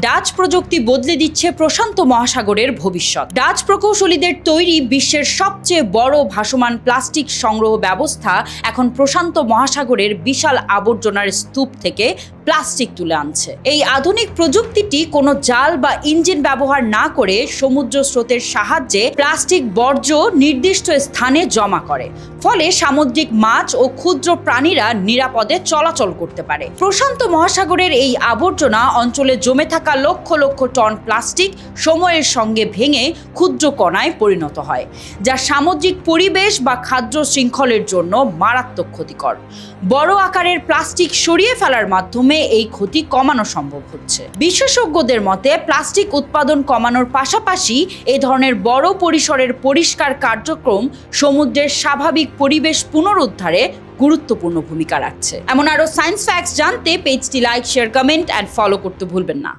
Dutch প্রযুক্তি বদলে দিচ্ছে প্রশান্ত মহাসাগরের ভবিষ্যৎ। ডাচ প্রকৌশলীদের তৈরি বিশ্বের সবচেয়ে বড় ভাসমান প্লাস্টিক সংগ্রহ ব্যবস্থা এখন প্রশান্ত মহাসাগরের বিশাল আবর্জনার স্তূপ থেকে প্লাস্টিক তুলে আনছে। এই আধুনিক প্রযুক্তিটি কোনো জাল বা ইঞ্জিন ব্যবহার না করে সমুদ্র স্রোতের সাহায্যে প্লাস্টিক বর্জ্য নির্দিষ্ট স্থানে জমা করে, ফলে সামুদ্রিক মাছ ও ক্ষুদ্র প্রাণীরা নিরাপদে চলাচল করতে পারে। প্রশান্ত মহাসাগরের এই আবর্জনা অঞ্চলে জমে থাকা লক্ষ লক্ষ টন প্লাস্টিক সময়ের সঙ্গে ভেঙে ক্ষুদ্র কণায় পরিণত হয়, যা সামুদ্রিক পরিবেশ বা খাদ্য শৃঙ্খলের জন্য মারাত্মক ক্ষতিকর। বড় আকারের প্লাস্টিক সরিয়ে ফেলার মাধ্যমে এই ক্ষতি কমানো সম্ভব হচ্ছে। বিশেষজ্ঞদের মতে প্লাস্টিক উৎপাদন কমানোর পাশাপাশি এই ধরনের বড় পরিসরের পরিষ্কার কার্যক্রম সমুদ্রের স্বাভাবিক পরিবেশ পুনরুদ্ধারে গুরুত্বপূর্ণ ভূমিকা রাখছে। এমন আরো সায়েন্স ফ্যাক্টস জানতে পেজটি like, share, comment and follow করতে ভুলবেন না।